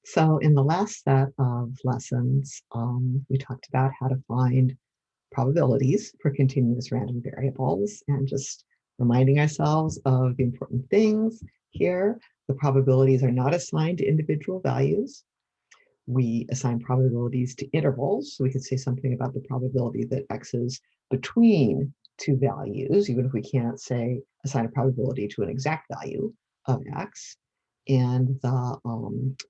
So in the last set of lessons, we talked about how to find probabilities for continuous random variables and just reminding ourselves of the important things here. The probabilities are not assigned to individual values. We assign probabilities to intervals. So we could say something about the probability that x is between two values, even if we can't say assign a probability to an exact value of x. And the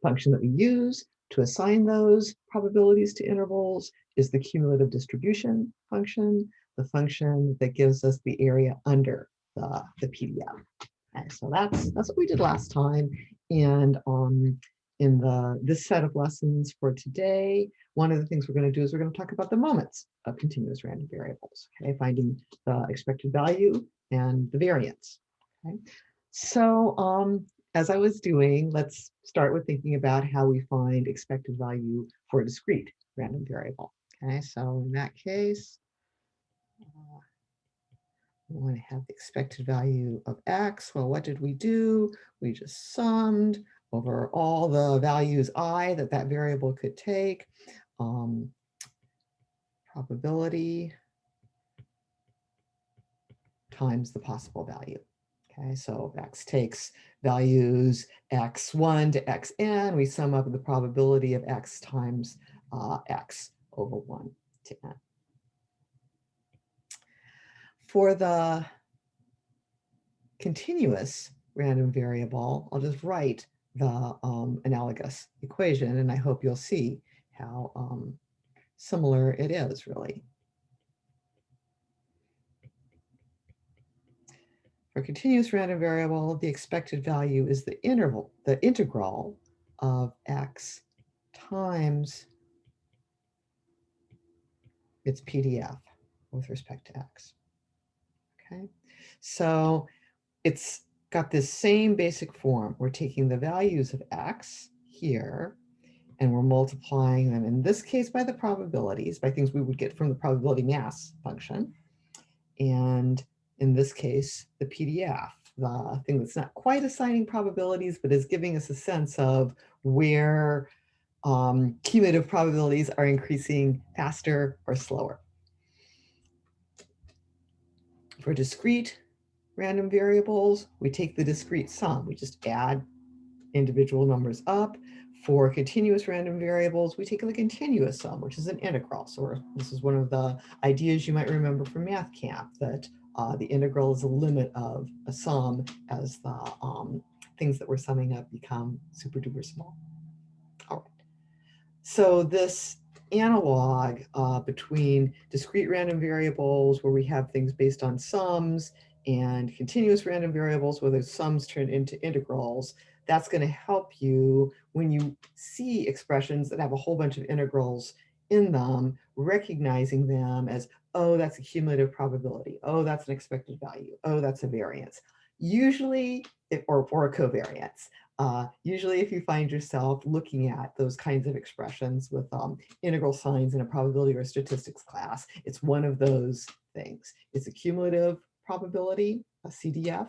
function that we use to assign those probabilities to intervals is the cumulative distribution function, the function that gives us the area under the PDF. Okay, so that's what we did last time. And in this set of lessons for today, one of the things we're going to do is we're going to talk about the moments of continuous random variables, okay, finding the expected value and the variance. Okay, so as I was doing, let's start with thinking about how we find expected value for a discrete random variable. Okay, so in that case, we want to have the expected value of x. Well, what did we do? We just summed over all the values I that variable could take. Probability times the possible value. Okay, so x takes values x1 to xn. We sum up the probability of x times x over 1 to n. For the continuous random variable, I'll just write the analogous equation, and I hope you'll see how similar it is, really. For a continuous random variable, the expected value is the integral of x times its PDF with respect to x. Okay, so it's got this same basic form. We're taking the values of x here, and we're multiplying them, in this case, by the probabilities, by things we would get from the probability mass function. And in this case, the PDF, the thing that's not quite assigning probabilities, but is giving us a sense of where cumulative probabilities are increasing faster or slower. For discrete random variables, we take the discrete sum. We just add individual numbers up. For continuous random variables, we take the continuous sum, which is an integral. So this is one of the ideas you might remember from math camp, that the integral is a limit of a sum as the things that we're summing up become super duper small. All right. So this analog between discrete random variables, where we have things based on sums, and continuous random variables where those sums turn into integrals, that's going to help you when you see expressions that have a whole bunch of integrals in them, recognizing them as, oh, that's a cumulative probability. Oh, that's an expected value. Oh, that's a variance. Usually, or a covariance. Usually, if you find yourself looking at those kinds of expressions with integral signs in a probability or statistics class, it's one of those things. It's a cumulative probability, a CDF.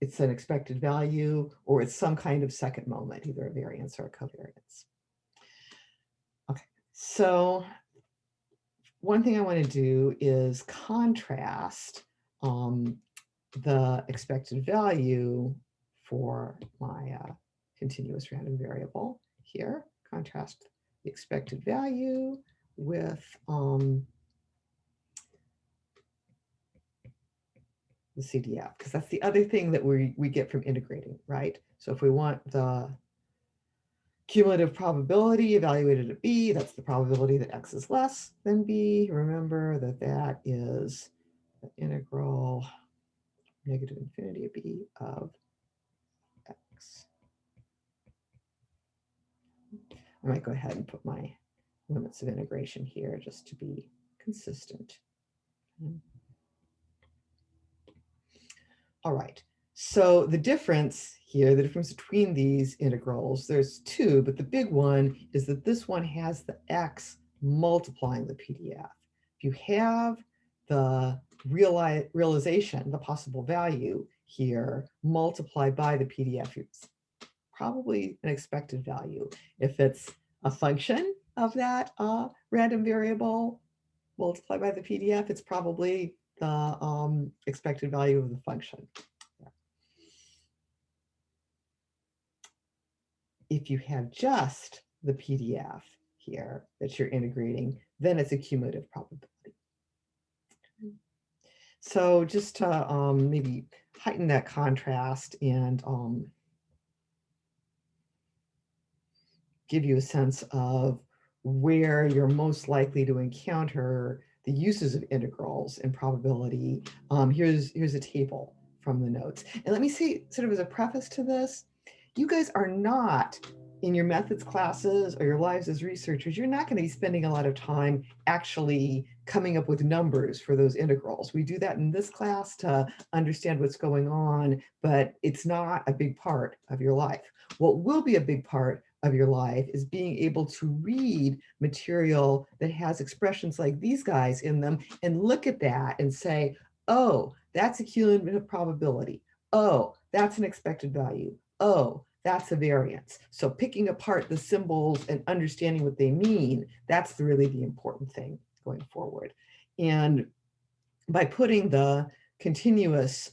It's an expected value, or it's some kind of second moment, either a variance or a covariance. Okay, so one thing I want to do is contrast the expected value for my continuous random variable here. Contrast the expected value with the CDF, because that's the other thing that we get from integrating, right? So if we want the cumulative probability evaluated at b, that's the probability that x is less than b. Remember that that is the integral negative infinity of b of x. I might go ahead and put my limits of integration here just to be consistent. All right, so the difference here, the difference between these integrals, there's two, but the big one is that this one has the x multiplying the PDF. If you have the realization, the possible value here, multiplied by the PDF, probably an expected value. If it's a function of that random variable multiplied by the PDF, it's probably the expected value of the function. If you have just the PDF here that you're integrating, then it's a cumulative probability. So just to maybe heighten that contrast and give you a sense of where you're most likely to encounter the uses of integrals in probability, here's a table from the notes. And let me say, sort of as a preface to this, you guys are not, in your methods classes or your lives as researchers, you're not going to be spending a lot of time actually coming up with numbers for those integrals. We do that in this class to understand what's going on, but it's not a big part of your life. What will be a big part of your life is being able to read material that has expressions like these guys in them and look at that and say, oh, that's a cumulative probability. Oh, that's an expected value. Oh, that's a variance. So picking apart the symbols and understanding what they mean, that's really the important thing going forward. And by putting the continuous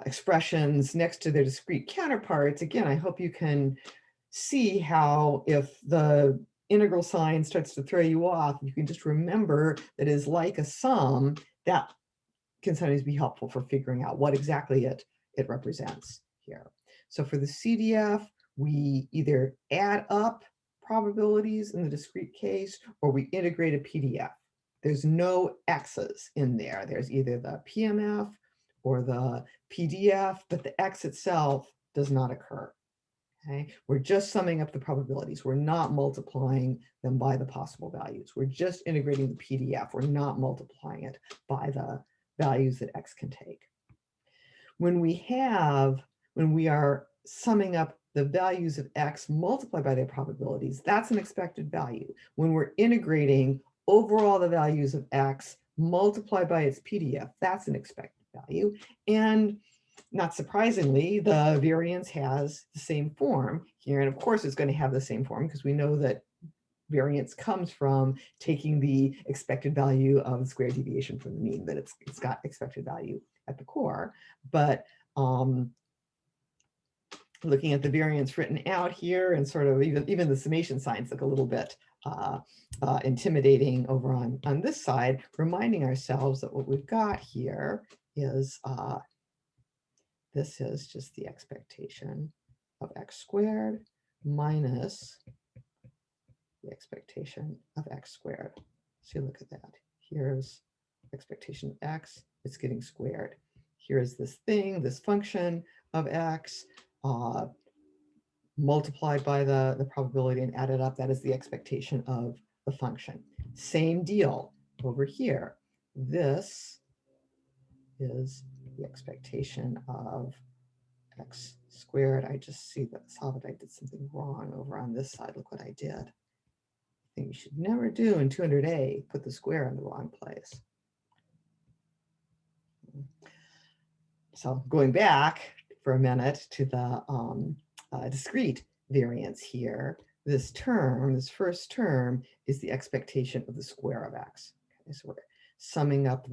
expressions next to their discrete counterparts, again, I hope you can see how if the integral sign starts to throw you off, you can just remember that is like a sum. That can sometimes be helpful for figuring out what exactly it represents here. So for the CDF, we either add up probabilities in the discrete case, or we integrate a PDF. There's no X's in there. There's either the PMF or the PDF, but the X itself does not occur. Okay, we're just summing up the probabilities. We're not multiplying them by the possible values. We're just integrating the PDF. We're not multiplying it by the values that X can take. When we are summing up the values of X multiplied by their probabilities, that's an expected value. When we're integrating overall the values of X multiplied by its PDF, that's an expected value. And not surprisingly, the variance has the same form here. And of course, it's going to have the same form because we know that variance comes from taking the expected value of the square deviation from the mean, that it's got expected value at the core. But looking at the variance written out here, and sort of even the summation signs look a little bit intimidating over on this side, reminding ourselves that what we've got here is this is just the expectation of X squared minus the expectation of X squared. So look at that. Here's expectation of X, it's getting squared. Here's this thing, this function of X multiplied by the probability and added up. That is the expectation of the function. Same deal over here. This is the expectation of X squared. I just saw that I did something wrong over on this side. Look what I did. Thing you should never do in 200A, put the square in the wrong place. So going back for a minute to the discrete variance here, this term, this first term, is the expectation of the square of X. Okay, so we're summing up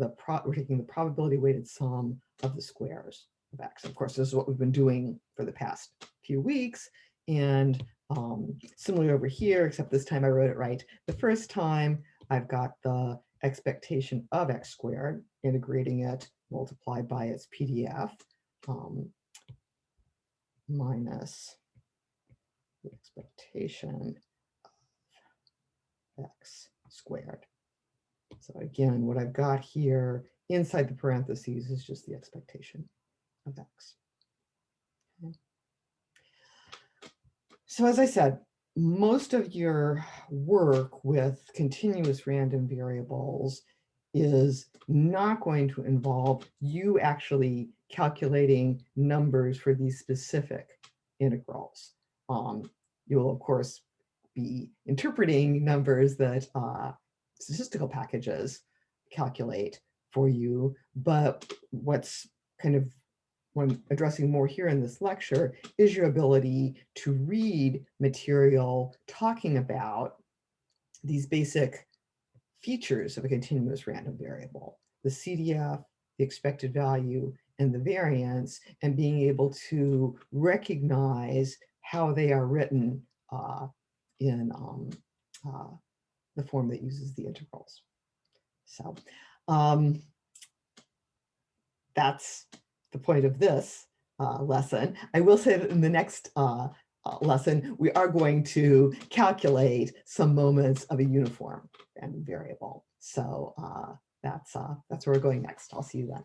we're taking the probability weighted sum of the squares of X. Of course, this is what we've been doing for the past few weeks. And similarly over here, except this time I wrote it right. The first time I've got the expectation of X squared, integrating it, multiplied by its PDF, minus the expectation of X squared. So again, what I've got here inside the parentheses is just the expectation of X. Okay. So as I said, most of your work with continuous random variables is not going to involve you actually calculating numbers for these specific integrals. You will, of course, be interpreting numbers that statistical packages calculate for you, but what's kind of when addressing more here in this lecture is your ability to read material talking about these basic features of a continuous random variable, the CDF, the expected value, and the variance, and being able to recognize how they are written in the form that uses the integrals. So that's the point of this lesson. I will say that in the next lesson, we are going to calculate some moments of a uniform random variable. So that's where we're going next. I'll see you then.